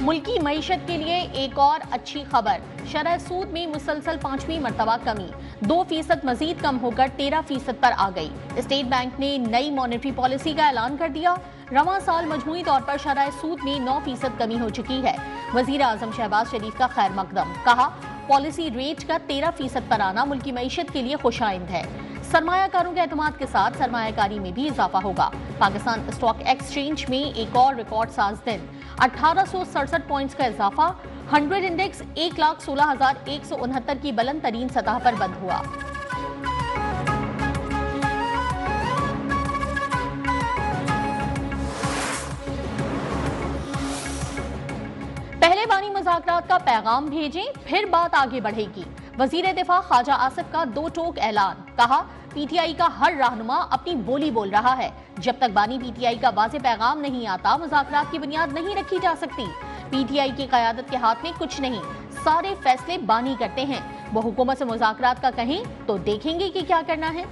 मुल्की मईशत के लिए एक और अच्छी खबर। शरह सूद में मुसलसल 5वीं मरतबा कमी, 2% मजीद कम होकर 13% पर आ गई। स्टेट बैंक ने नई मॉनेटरी पॉलिसी का ऐलान कर दिया। रवां साल मजमूई तौर पर शरह सूद में 9% कमी हो चुकी है। वजीर आजम शहबाज शरीफ का खैर मकदम, कहा पॉलिसी रेट का 13% पर आना मुल्की मईशत के लिए खुशाइंद है। सरमायाकारों के एतमाद के साथ सरमायाकारी में भी इजाफा होगा। पाकिस्तान स्टॉक एक्सचेंज में एक और रिकॉर्ड साज दिन, 1867 पॉइंट्स का इजाफा। 100 इंडेक्स 1,16,169 की बुलंद तरीन सतह पर बंद हुआ। पहले बानी मुज़ाकरात का पैगाम भेजें, फिर बात आगे बढ़ेगी। वजीर दिफा ख्वाजा आसिफ का दो टोक ऐलान, कहा पीटीआई का हर रहनुमा अपनी बोली बोल रहा है। जब तक बानी पीटीआई का वाज़ेह पैगाम नहीं आता, मुज़ाकरात की बुनियाद नहीं रखी जा सकती। पीटीआई की क़यादत के हाथ में कुछ नहीं, सारे फैसले बानी करते हैं। वो हुकूमत से मुज़ाकरात का कहें तो देखेंगे कि क्या करना है।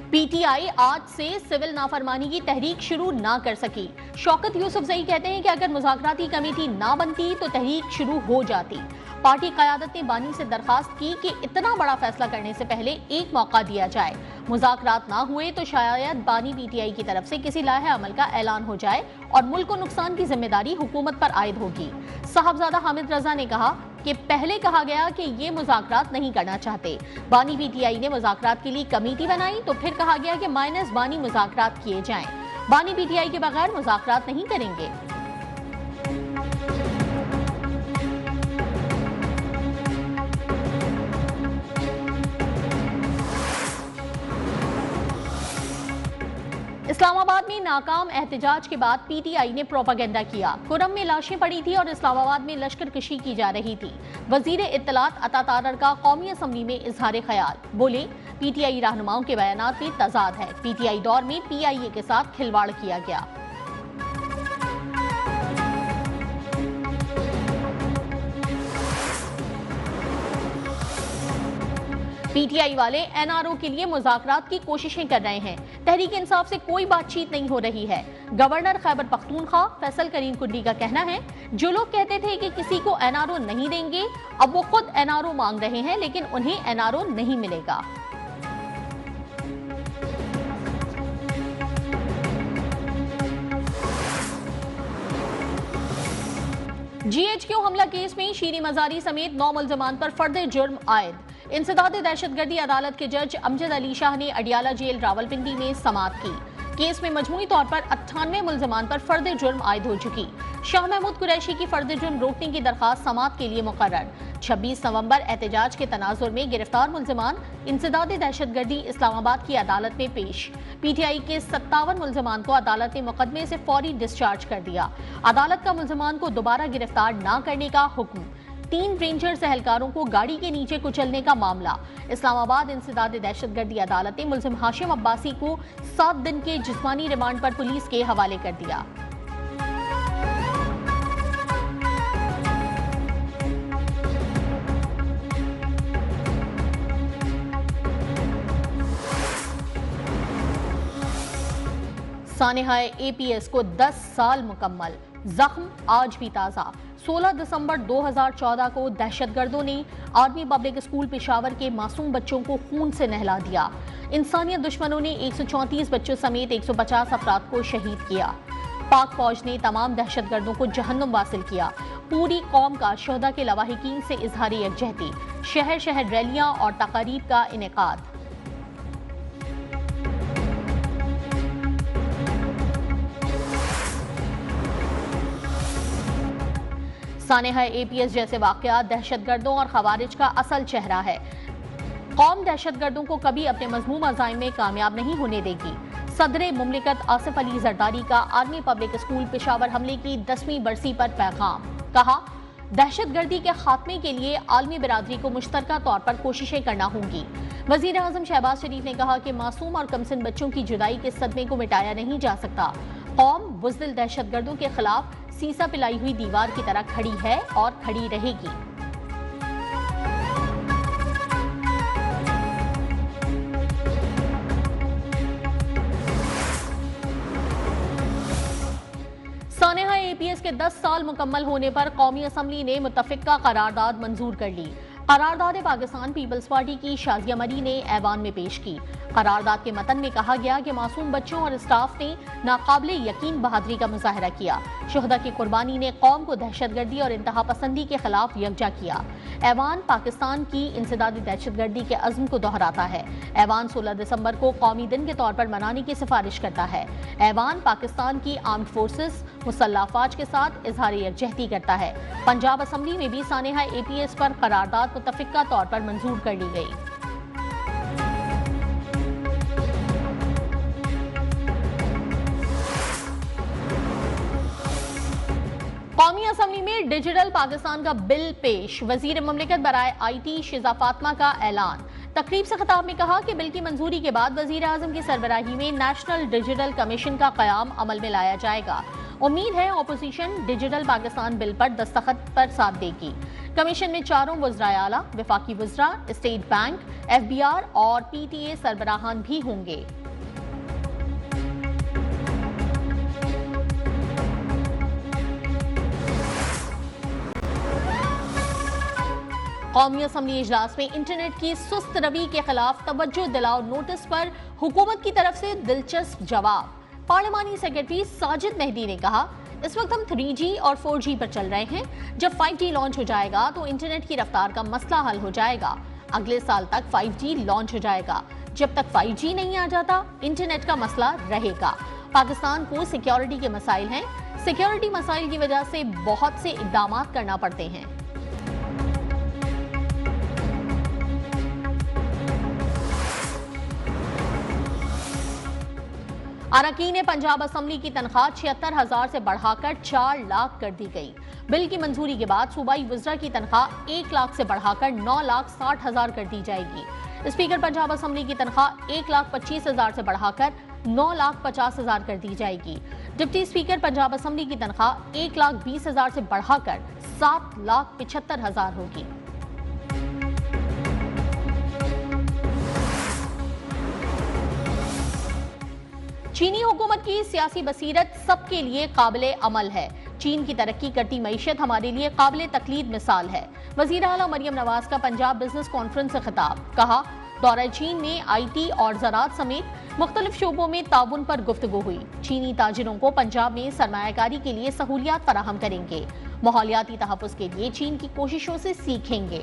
पीटीआई आज से सिविल नाफरमानी की तहरीक शुरू ना कर सकी। शौकत यूसुफजई कहते हैं कि अगर मुज़ाकराती कमेटी ना बनती तो तहरीक शुरू हो जाती। पार्टी क़यादत ने बानी से दरखास्त की कि इतना बड़ा फैसला करने से पहले एक मौका दिया जाए। मुज़ाकरात ना हुए तो शायद बानी पीटीआई की तरफ से किसी लाहे अमल का ऐलान हो जाए और मुल्क को नुकसान की जिम्मेदारी हुकूमत पर आयद होगी। साहबजादा हामिद रजा ने कहा कि पहले कहा गया कि ये मुज़ाकरात नहीं करना चाहते। बानी पीटीआई ने मुज़ाकरात के लिए कमेटी बनाई तो फिर कहा गया कि माइनस बानी मुज़ाकरात किए जाएं। बानी पीटीआई के बगैर मुज़ाकरात नहीं करेंगे। इस्लामाबाद में नाकाम एहतजाज के बाद पीटीआई ने प्रोपागेंडा किया। कुरम में लाशें पड़ी थी और इस्लामाबाद में लश्कर कशी की जा रही थी। वजीर इत्तलात अता तारर का कौमी असम्बली में इजहार ख्याल, बोले पीटीआई रहनुमाओं के बयानात में तजाद है। पीटीआई दौर में पीआईए के साथ खिलवाड़ किया गया। पीटीआई वाले एनआरओ के लिए मुज़ाकरात की कोशिशें कर रहे हैं। तहरीक इंसाफ से कोई बातचीत नहीं हो रही है। गवर्नर खैबर पख्तूनख्वा फैसल करीम कुंडी का कहना है, जो लोग कहते थे कि किसी को एनआरओ नहीं देंगे, अब वो खुद एनआरओ मांग रहे हैं, लेकिन उन्हें एनआरओ नहीं मिलेगा। जीएचक्यू हमला केस में शीरी मजारी समेत 9 मुल्ज़मान पर फर्द जुर्म आयद। इंसदाद दहशतगर्दी अदालत के जज अमजद अली शाह ने अडियाला जेल रावलपिंडी में समाअत की। केस में मजमूई तौर पर 98 मुल्ज़मान पर फर्द जुर्म आयद हो चुकी। शाह महमूद कुरैशी की फर्द जुर्म रोकने की दरखास्त समाअत के लिए मुकर्रर। 26 नवंबर एहतजाज के तनाजुर में गिरफ्तार मुल्ज़मान इंसदाद दहशतगर्दी इस्लामाबाद की अदालत में पेश। पीटीआई के 57 मुल्ज़मान को अदालत ने मुकदमे से फौरी डिस्चार्ज कर दिया। अदालत का मुल्ज़मान को दोबारा गिरफ्तार न करने का हुक्म। 3 रेंजर्स एहलकारों को गाड़ी के नीचे कुचलने का मामला। इस्लामाबाद इंसदाद दहशतगर्दी अदालत ने मुल्ज़िम हाशिम अब्बासी को 7 दिन के जिस्मानी रिमांड पर पुलिस के हवाले कर दिया। सानेहाए एपीएस को 10 साल मुकम्मल, जख्म आज भी ताज़ा। 16 दिसंबर 2014 को दहशतगर्दों ने आर्मी पब्लिक स्कूल पेशावर के मासूम बच्चों को खून से नहला दिया। इंसानियत दुश्मनों ने 134 बच्चों समेत 150 अफराद को शहीद किया। पाक फौज ने तमाम दहशतगर्दों को जहन्नुम वासिल किया। पूरी कौम का शहदा के लवाहिकीन से इजहार यकजहती। शहर शहर रैलियां और तकारीब का इनेकाद। सानेहाए एपीएस जैसे वाकयात दहशतगर्दों और खवारिज का असल चेहरा है। कौम दहशतगर्दों को कभी अपने मज़मूम अज़ाइम में कामयाब नहीं होने देगी। सदर मुमलिकत आसिफ अली जरदारी का आर्मी पब्लिक स्कूल पेशावर हमले की 10वीं बरसी पर पैगाम, कहा दहशतगर्दी के खात्मे के लिए आलमी बिरादरी को मुश्तरका तौर पर कोशिशें करना होंगी। वजीर आजम शहबाज शरीफ ने कहा कि मासूम और कमसिन बच्चों की जुदाई के सदमे को मिटाया नहीं जा सकता। कौम बुज़दिल दहशतगर्दों के खिलाफ सीसा पिलाई हुई दीवार की तरह खड़ी है और खड़ी रहेगी। के 10 साल मुकम्मल होने पर कौमी असम्बली ने मुत्तफिका करारदाद मंजूर कर ली। करारदाद पाकिस्तान पीपल्स पार्टी की शाजिया मरी ने ऐवान में पेश की। करारदाद के मतन में कहा गया कि मासूम बच्चों और स्टाफ ने नाकाबिले यकीन बहादुरी का मुजाहरा किया। शुहदा की कुर्बानी ने कौम को दहशतगर्दी और इंतहा पसंदी के खिलाफ यकजा किया। ऐवान पाकिस्तान की इंसदादी दहशतगर्दी के अज़्म को दोहराता है। ऐवान 16 दिसंबर को कौमी दिन के तौर पर मनाने की सिफारिश करता है। ऐवान पाकिस्तान की आर्म्ड फोर्सेस मुसल्लह अफवाज के साथ इजहार यकजहती करता है। पंजाब असम्बली में भी सानेहा APS पर करारदाद मुत्तफिका तौर पर मंजूर कर ली गई। कौमी असम्बली में डिजिटल पाकिस्तान का बिल पेश। वजीर ममलिकत बराए IT शिजा फातिमा का ऐलान। तकरीब से खिताब में कहा कि बिल की मंजूरी के बाद वजीर आजम की सरबराही में नेशनल डिजिटल कमीशन का क़याम अमल में लाया जाएगा। उम्मीद है अपोजिशन डिजिटल पाकिस्तान बिल पर दस्तखत पर साथ देगी। कमीशन में चारों वज़राए आला, वफाकी वज़रा, स्टेट बैंक, FBR और PTA सरबराहान भी होंगे। कौमी असम्बली इजलास में इंटरनेट की सुस्त रवि के खिलाफ तवज्जो दिलाओ नोटिस पर हुकूमत की तरफ से दिलचस्प जवाब। पार्लिमानी सेक्रेटरी साजिद मेहदी ने कहा, इस वक्त हम 3G और 4G पर चल रहे हैं। जब 5G लॉन्च हो जाएगा तो इंटरनेट की रफ्तार का मसला हल हो जाएगा। अगले साल तक 5G लॉन्च हो जाएगा। जब तक 5G नहीं आ जाता इंटरनेट का मसला रहेगा। पाकिस्तान को सिक्योरिटी के मसाइल हैं। सिक्योरिटी मसाइल की वजह से बहुत से इक़दाम करना पड़ते हैं। अरकान पंजाब असम्बली की तनख्वाह 76,000 से बढ़ाकर 4 लाख कर दी गई। बिल की मंजूरी के बाद सूबाई वज़रा की तनख्वाह 1 लाख से बढ़ाकर 9,60,000 कर दी जाएगी। स्पीकर पंजाब असम्बली की तनख्वाह 1,25,000 से बढ़ाकर 9,50,000 कर दी जाएगी। डिप्टी स्पीकर पंजाब असम्बली की तनख्वाह 1,20,000 से बढ़ाकर 7,75,000 होगी। चीनी हुकूमत की सियासी बसीरत सबके लिए काबिले अमल है। चीन की तरक्की करती मईशत हमारे लिए काबिले तकलीद मिसाल है। वज़ीर आला मरियम नवाज का पंजाब बिजनेस कॉन्फ्रेंस से खिताब। कहा, दौरा चीन में IT और ज़राअत समेत मुख्तलिफ शोबों में ताउन पर गुफ्तगू हुई। चीनी ताजिरों को पंजाब में सरमायाकारी के लिए सहूलियात फराहम करेंगे। माहौलियाती तहफ़्फ़ुज़ के लिए चीन की कोशिशों से सीखेंगे।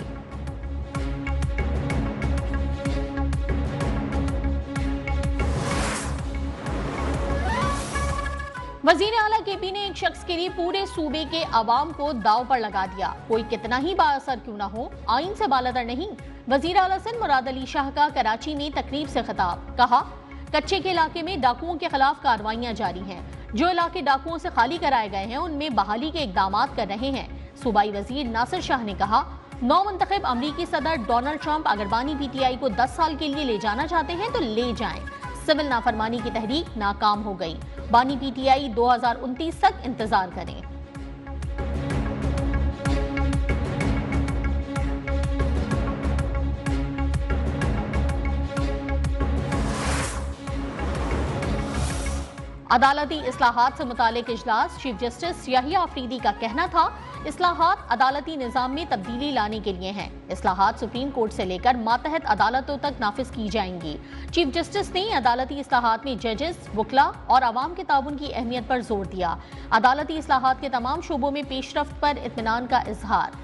वज़ीर आला KP ने एक शख्स के लिए पूरे सूबे के अवाम को दाव पर लगा दिया। कोई कितना ही बाअसर क्यों ना हो, आइन से बालातर नहीं। वज़ीर आला सिंध मुराद अली शाह का कराची में तकरीब से खिताब। कहा, कच्चे के इलाके में डाकुओं के खिलाफ कार्रवाइयां जारी हैं। जो इलाके डाकुओं से खाली कराए गए हैं उनमें बहाली के इकदाम कर रहे हैं। सूबाई वज़ीर नासिर शाह ने कहा, नौमुंतखब अमरीकी सदर डोनाल्ड ट्रंप अगर बानी PTI को 10 साल के लिए ले जाना चाहते हैं तो ले जाएं। सिविल नाफरमानी की तहरीक नाकाम हो गई। बानी PTI 2029 तक इंतजार करें। अदालती इस्लाहात से मुतालिक इजलास। चीफ जस्टिस याहिया अफरीदी का कहना था, इस्लाहात अदालती निज़ाम में तब्दीली लाने के लिए हैं। इस्लाहात सुप्रीम कोर्ट से लेकर मातहत अदालतों तक नाफिज की जाएंगी। चीफ जस्टिस ने अदालती इस्लाहात में जजेस, वकला और आवाम के ताउन की अहमियत पर जोर दिया। अदालती इस्लाहात के तमाम शोबों में पेशरफ्त पर इत्मीनान का इजहार।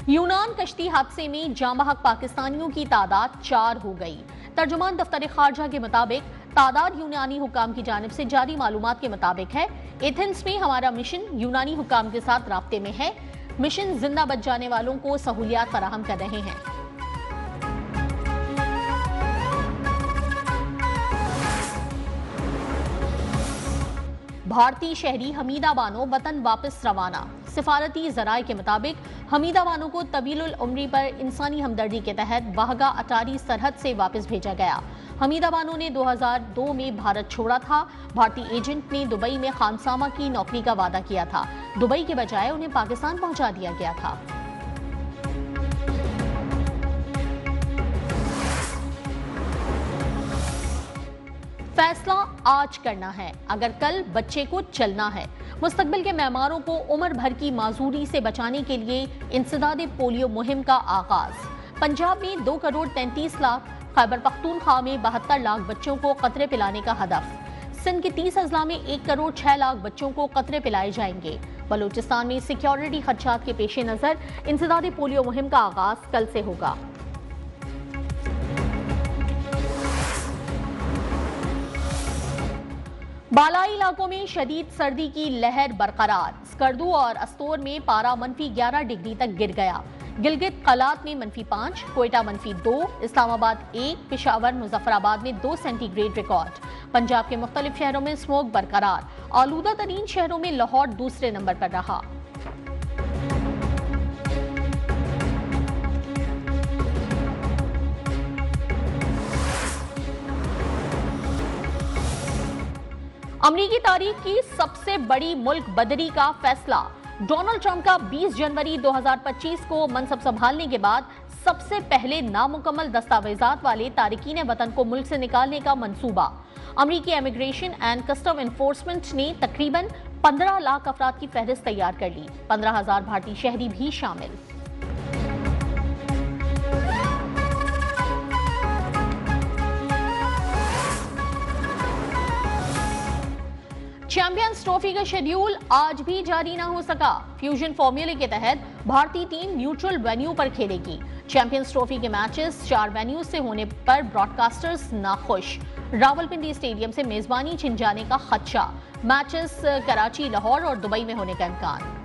यूनान कश्ती हादसे में जामबहक पाकिस्तानियों की तादाद 4 हो गई। तर्जुमान दफ्तर खारजा के मुताबिक तादाद यूनानी हुकाम की जानिब से जारी मालूमात के मुताबिक है। एथेंस में हमारा मिशन यूनानी हुकाम के साथ राब्ते में है। मिशन जिंदा बच जाने वालों को सहूलियात फराहम कर रहे हैं। भारतीय शहरी हमीदा बानो वतन वापस रवाना। सिफारती जराये के मुताबिक हमीदा बानो को तवीलुल उम्री पर इंसानी हमदर्दी के तहत वाहगा अटारी सरहद से वापस भेजा गया। हमीदा बानो ने 2002 में भारत छोड़ा था। भारतीय एजेंट ने दुबई में खानसामा की नौकरी का वादा किया था। दुबई के बजाय उन्हें पाकिस्तान पहुंचा दिया गया था। फैसला आज करना है अगर कल बच्चे को चलना है। मुस्तकबिल के मेहमानों को उम्र भर की माजूरी से बचाने के लिए इंसदाद पोलियो मुहिम का आगाज। पंजाब में 2 करोड़ 33 लाख, खैबर पख्तूनख्वा में 72 लाख बच्चों को कतरे पिलाने का हदफ। सिंध के 30 अजला में 1 करोड़ 6 लाख बच्चों को कतरे पिलाए जाएंगे। बलूचिस्तान में सिक्योरिटी खदशात के पेश नजर इंसदाद पोलियो मुहिम का आगाज कल से होगा। बालाई इलाकों में शदीद सर्दी की लहर बरकरार। स्कर्दू और अस्तोर में पारा -11 डिग्री तक गिर गया। गिलगित कलात में -5, कोयटा -2, इस्लामाबाद 1, पेशावर मुजफ्फराबाद में 2 सेंटीग्रेड रिकॉर्ड। पंजाब के मुख्तलिफ शहरों में स्मोक बरकरार। आलूदा तरीन शहरों में लाहौर दूसरे नंबर पर रहा। अमरीकी तारीख की सबसे बड़ी मुल्क बदरी का फैसला। डोनाल्ड ट्रंप का 20 जनवरी 2025 को मनसब संभालने के बाद सबसे पहले नामुकम्मल दस्तावेजात वाले तारिकीन वतन को मुल्क से निकालने का मंसूबा। अमरीकी इमिग्रेशन एंड कस्टम एनफोर्समेंट ने तकरीबन 15 लाख अफराद की फहरिस्त तैयार कर ली। 15,000 भारतीय शहरी भी शामिल। चैंपियंस ट्रॉफी का शेड्यूल आज भी जारी ना हो सका। फ्यूजन फॉर्मूले के तहत भारतीय टीम न्यूट्रल वेन्यू पर खेलेगी। चैंपियंस ट्रॉफी के मैचेस 4 वेन्यू से होने पर ब्रॉडकास्टर्स नाखुश। रावलपिंडी स्टेडियम से मेजबानी छिन जाने का खदशा। मैचेस कराची, लाहौर और दुबई में होने का इम्कान।